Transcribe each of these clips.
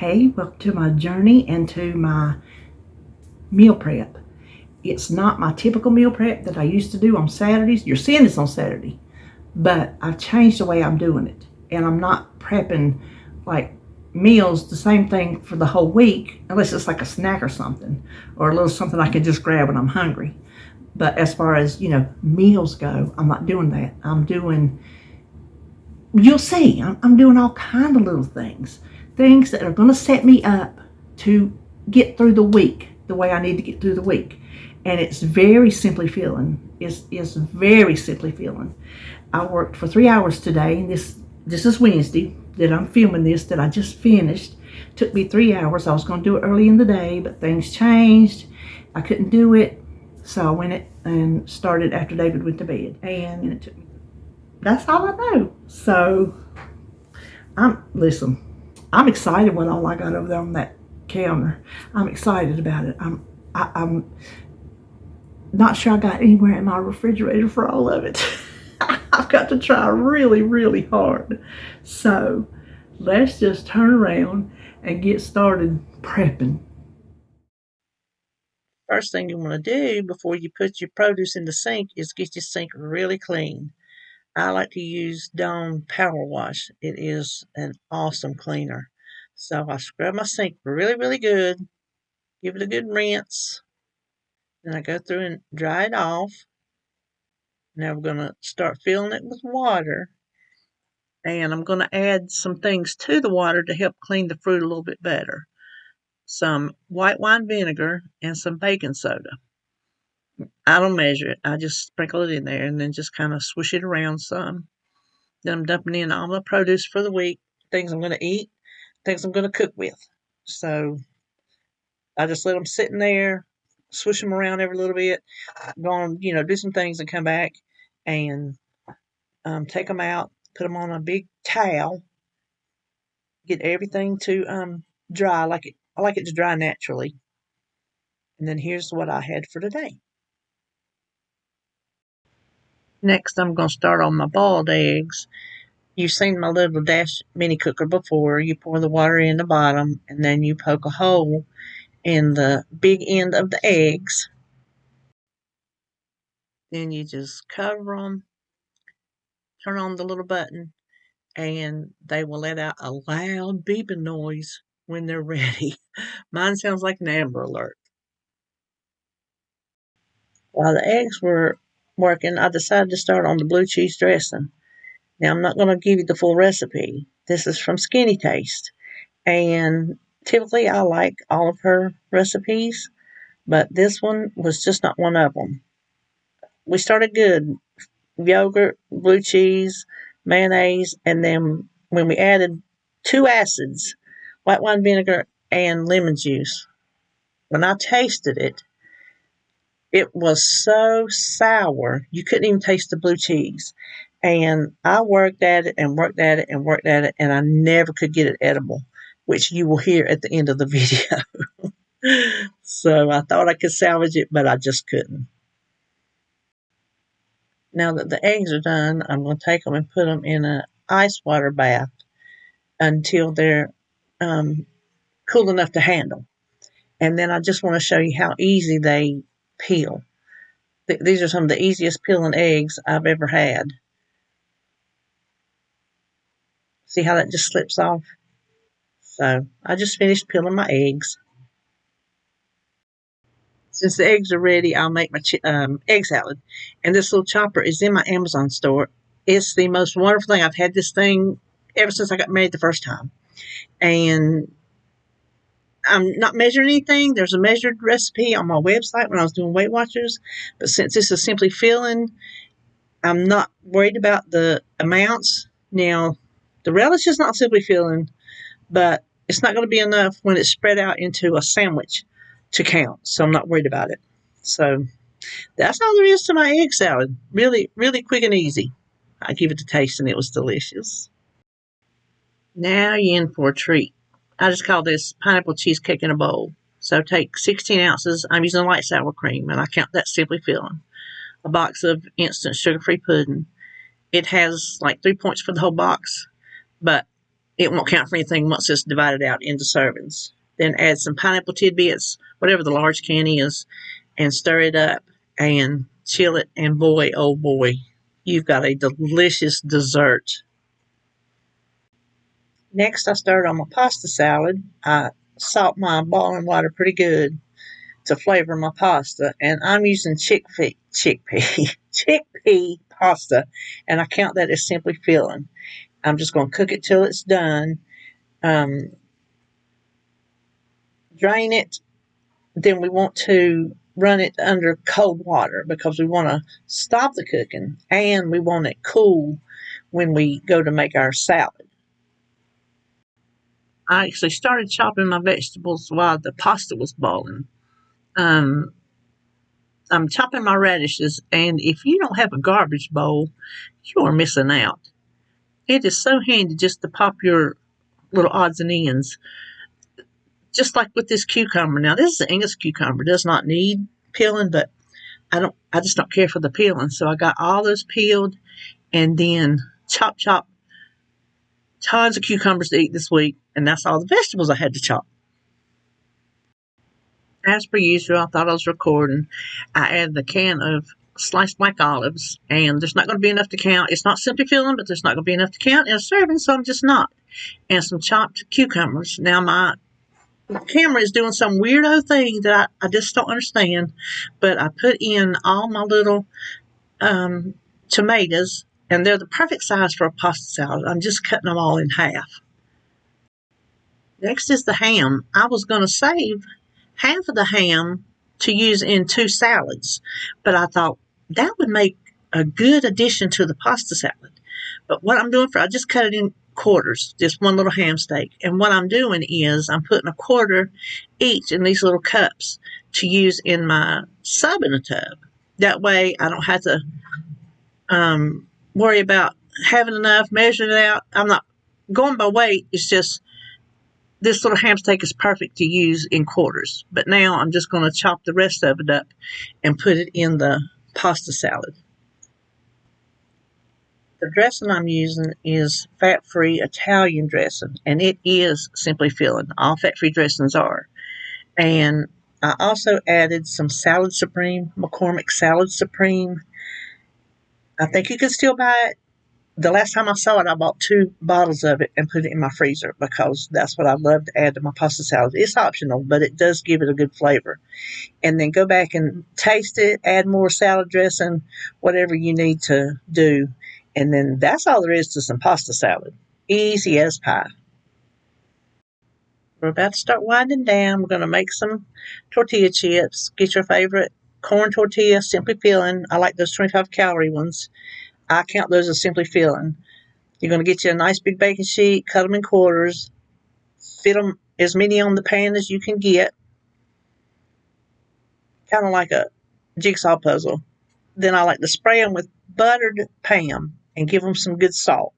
Hey, welcome to my journey and to my meal prep. It's not my typical meal prep that I used to do on Saturdays. You're seeing this on Saturday, but I've changed the way I'm doing it. And I'm not prepping like meals, the same thing for the whole week, unless it's like a snack or something, or a little something I can just grab when I'm hungry. But as far as, meals go, I'm not doing that. You'll see, I'm doing all kind of little things that are going to set me up to get through the week the way I need to get through the week. And it's very simply feeling. It's very simply feeling. I worked for 3 hours today, and this is Wednesday that I'm filming this, that I just finished. Took me 3 hours. I was going to do it early in the day, but things changed. I couldn't do it, so I went and started after David went to bed, and it took me. That's all I know. So I'm excited what all I got over there on that counter. I'm excited about it. I'm not sure I got anywhere in my refrigerator for all of it. I've got to try really, really hard. So let's just turn around and get started prepping. First thing you want to do before you put your produce in the sink is get your sink really clean. I like to use Dawn Power Wash. It is an awesome cleaner. So I scrub my sink really, really good, give it a good rinse, then I go through and dry it off. Now we're going to start filling it with water, and I'm going to add some things to the water to help clean the fruit a little bit better. Some white wine vinegar and some baking soda. I don't measure it. I just sprinkle it in there and then just kind of swish it around some. Then I'm dumping in all my produce for the week, things I'm going to eat, things I'm going to cook with. So I just let them sit in there, swish them around every little bit, go on, do some things and come back and take them out, put them on a big towel, get everything to dry. I like it to dry naturally. And then here's what I had for today. Next, I'm going to start on my boiled eggs. You've seen my little dash mini cooker before. You pour the water in the bottom, and then you poke a hole in the big end of the eggs. Then you just cover them, turn on the little button, and they will let out a loud beeping noise when they're ready. Mine sounds like an Amber Alert. While the eggs were working, I decided to start on the blue cheese dressing. Now, I'm not going to give you the full recipe. This is from Skinny Taste. And typically, I like all of her recipes, but this one was just not one of them. We started good. Yogurt, blue cheese, mayonnaise, and then when we added 2 acids, white wine vinegar and lemon juice, when I tasted it, it was so sour, you couldn't even taste the blue cheese. And I worked at it and worked at it and worked at it, and I never could get it edible, which you will hear at the end of the video. So I thought I could salvage it, but I just couldn't. Now that the eggs are done, I'm going to take them and put them in an ice water bath until they're cool enough to handle. And then I just want to show you how easy they peel. These are some of the easiest peeling eggs I've ever had. See how that just slips off? So I just finished peeling my eggs. Since the eggs are ready, I'll make my egg salad. And this little chopper is in my Amazon store. It's the most wonderful thing. I've had this thing ever since I got married the first time. And I'm not measuring anything. There's a measured recipe on my website when I was doing Weight Watchers. But since this is simply filling, I'm not worried about the amounts. Now, the relish is not simply filling, but it's not going to be enough when it's spread out into a sandwich to count. So I'm not worried about it. So that's all there is to my egg salad. Really, really quick and easy. I give it a taste and it was delicious. Now you're in for a treat. I just call this pineapple cheesecake in a bowl. So take 16 ounces. I'm using light sour cream, and I count that simply filling. A box of instant sugar-free pudding. It has like 3 points for the whole box, but it won't count for anything once it's divided out into servings. Then add some pineapple tidbits, whatever the large can is, and stir it up and chill it. And boy, oh boy, you've got a delicious dessert. Next, I started on my pasta salad. I salt my boiling water pretty good to flavor my pasta, and I'm using chickpea pasta, and I count that as simply filling. I'm just going to cook it till it's done. Um, Drain it. Then we want to run it under cold water because we want to stop the cooking and we want it cool when we go to make our salad. I actually started chopping my vegetables while the pasta was boiling. Um, I'm chopping my radishes, and if you don't have a garbage bowl, you are missing out. It is so handy just to pop your little odds and ends, just like with this cucumber. Now, this is an English cucumber; it does not need peeling, but I just don't care for the peeling. So I got all those peeled and then chop tons of cucumbers to eat this week, and that's all the vegetables I had to chop. As per usual, I thought I was recording. I added a can of sliced black olives, and there's not going to be enough to count. It's not simply filling, but there's not going to be enough to count in a serving, so I'm just not. And some chopped cucumbers. Now my camera is doing some weirdo thing that I just don't understand, but I put in all my little tomatoes, and they're the perfect size for a pasta salad. I'm just cutting them all in half. Next is the ham. I was going to save half of the ham to use in two salads, but I thought that would make a good addition to the pasta salad. But what I'm doing I just cut it in quarters, just one little ham steak. And what I'm doing is I'm putting a quarter each in these little cups to use in my sub in a tub. That way I don't have to worry about having enough, measuring it out. I'm not going by weight. It's just this little ham steak is perfect to use in quarters. But now I'm just going to chop the rest of it up and put it in the pasta salad. The dressing I'm using is fat-free Italian dressing, and it is simply filling. All fat-free dressings are. And I also added some Salad Supreme, McCormick Salad Supreme. I think you can still buy it. The last time I saw it, I bought 2 bottles of it and put it in my freezer because that's what I love to add to my pasta salad. It's optional, but it does give it a good flavor. And then go back and taste it, add more salad dressing, whatever you need to do. And then that's all there is to some pasta salad. Easy as pie. We're about to start winding down. We're going to make some tortilla chips. Get your favorite corn tortilla, simply filling. I like those 25-calorie ones. I count those as simply filling. You're going to get you a nice big baking sheet, cut them in quarters, fit them as many on the pan as you can get, kind of like a jigsaw puzzle. Then I like to spray them with buttered Pam and give them some good salt.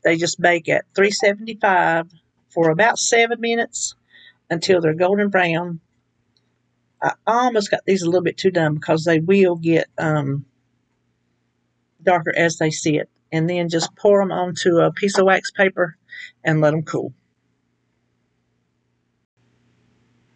They just bake at 375 for about 7 minutes until they're golden brown. I almost got these a little bit too done because they will get darker as they sit. And then just pour them onto a piece of wax paper and let them cool.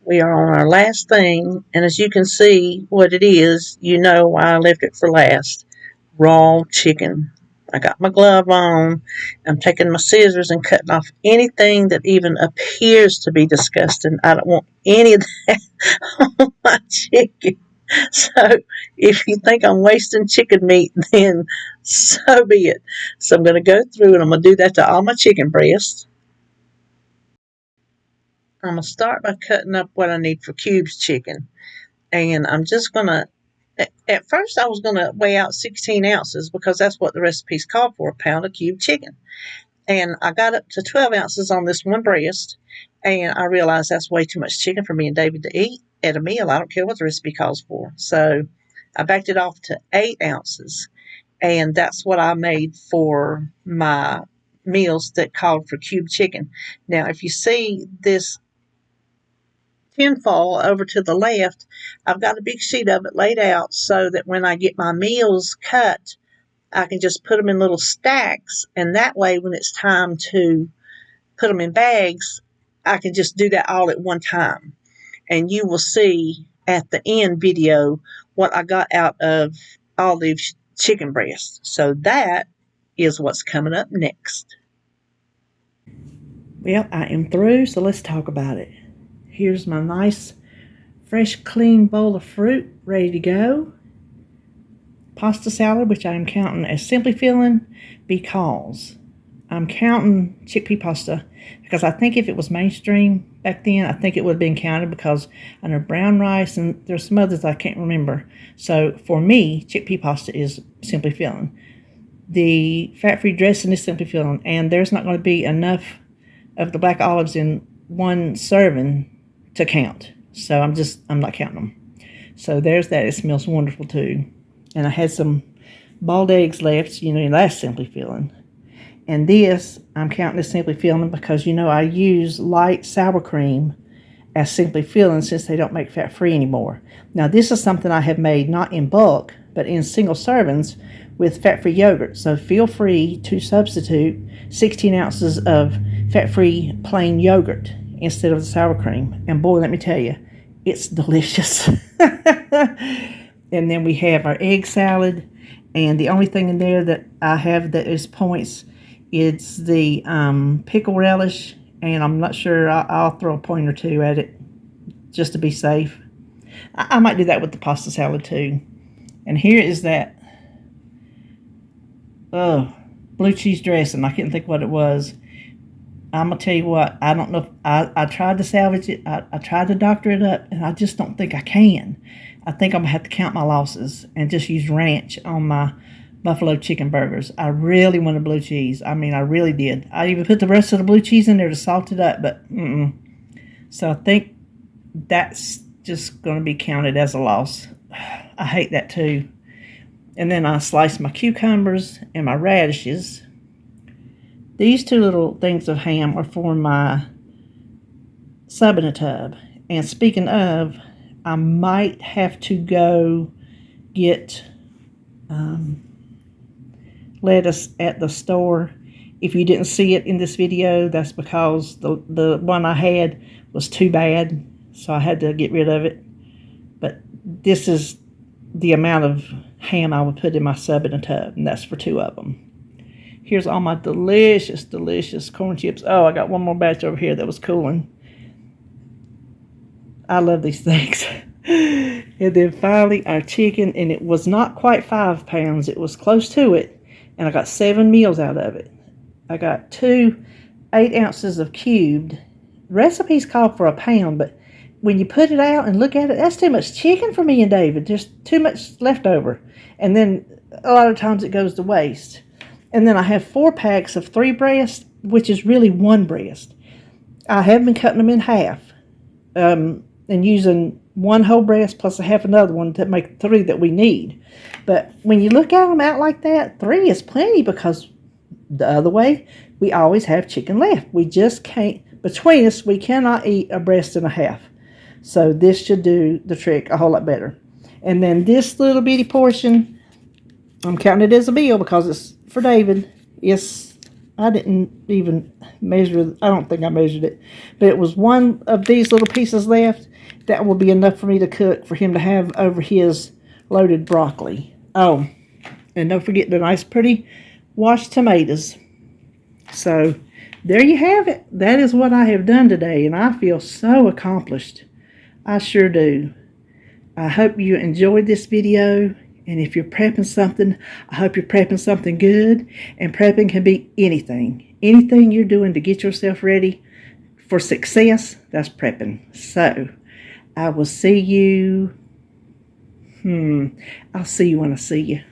We are on our last thing, and as you can see what it is, you know why I left it for last. Raw chicken. I got my glove on. I'm taking my scissors and cutting off anything that even appears to be disgusting. I don't want any of that on my chicken. So if you think I'm wasting chicken meat, then so be it. So I'm going to go through and I'm going to do that to all my chicken breasts. I'm going to start by cutting up what I need for cubes chicken. And I'm just going to, at first I was going to weigh out 16 ounces because that's what the recipes called for, a pound of cubed chicken. And I got up to 12 ounces on this one breast. And I realized that's way too much chicken for me and David to eat at a meal. I don't care what the recipe calls for. So I backed it off to 8 ounces. And that's what I made for my meals that called for cubed chicken. Now, if you see this tinfoil over to the left, I've got a big sheet of it laid out so that when I get my meals cut, I can just put them in little stacks, and that way when it's time to put them in bags, I can just do that all at one time. And you will see at the end video what I got out of all these chicken breasts. So that is what's coming up next. Well, I am through, so let's talk about it. Here's my nice, fresh, clean bowl of fruit ready to go. Pasta salad, which I am counting as simply filling because I'm counting chickpea pasta because I think if it was mainstream back then, I think it would have been counted because I know brown rice and there's some others I can't remember. So for me, chickpea pasta is simply filling. The fat-free dressing is simply filling, and there's not going to be enough of the black olives in one serving to count. So I'm not counting them. So there's that. It smells wonderful too. And I had some boiled eggs left, that's simply filling. And this, I'm counting as simply filling because, I use light sour cream as simply filling since they don't make fat-free anymore. Now, this is something I have made not in bulk, but in single servings with fat-free yogurt. So feel free to substitute 16 ounces of fat-free plain yogurt instead of the sour cream. And boy, let me tell you, it's delicious. And then we have our egg salad. And the only thing in there that I have that is points, it's the pickle relish. And I'm not sure, I'll throw a point or two at it just to be safe. I might do that with the pasta salad too. And here is that blue cheese dressing. I couldn't think what it was. I'm going to tell you what, I don't know if I tried to salvage it. I tried to doctor it up, and I just don't think I can. I think I'm going to have to count my losses and just use ranch on my buffalo chicken burgers. I really wanted blue cheese. I mean, I really did. I even put the rest of the blue cheese in there to salt it up, but So I think that's just going to be counted as a loss. I hate that too. And then I slice my cucumbers and my radishes. These two little things of ham are for my sub in a tub. And speaking of, I might have to go get lettuce at the store. If you didn't see it in this video, that's because the one I had was too bad, so I had to get rid of it. But this is the amount of ham I would put in my sub in a tub, and that's for 2 of them. Here's all my delicious, delicious corn chips. Oh, I got one more batch over here that was cooling. I love these things. And then finally our chicken, and it was not quite 5 pounds. It was close to it, and I got 7 meals out of it. I got 2 8 ounces of cubed. Recipes call for 1 pound, but when you put it out and look at it, that's too much chicken for me and David. There's too much left over. And then a lot of times it goes to waste. And then I have 4 packs of 3 breasts, which is really 1 breast. I have been cutting them in half and using 1 whole breast plus a half another one to make 3 that we need. But when you look at them out like that, 3 is plenty because the other way, we always have chicken left. We just can't, between us, we cannot eat a breast and a half. So this should do the trick a whole lot better. And then this little bitty portion, I'm counting it as a meal because it's for David. Yes, I didn't even measure, I don't think I measured it. But it was 1 of these little pieces left. That will be enough for me to cook for him to have over his loaded broccoli. Oh, and don't forget the nice pretty washed tomatoes. So there you have it. That is what I have done today, and I feel so accomplished. I sure do. I hope you enjoyed this video, and if you're prepping something, I hope you're prepping something good, and prepping can be anything. Anything you're doing to get yourself ready for success, that's prepping. So, I will see you, I'll see you when I see you.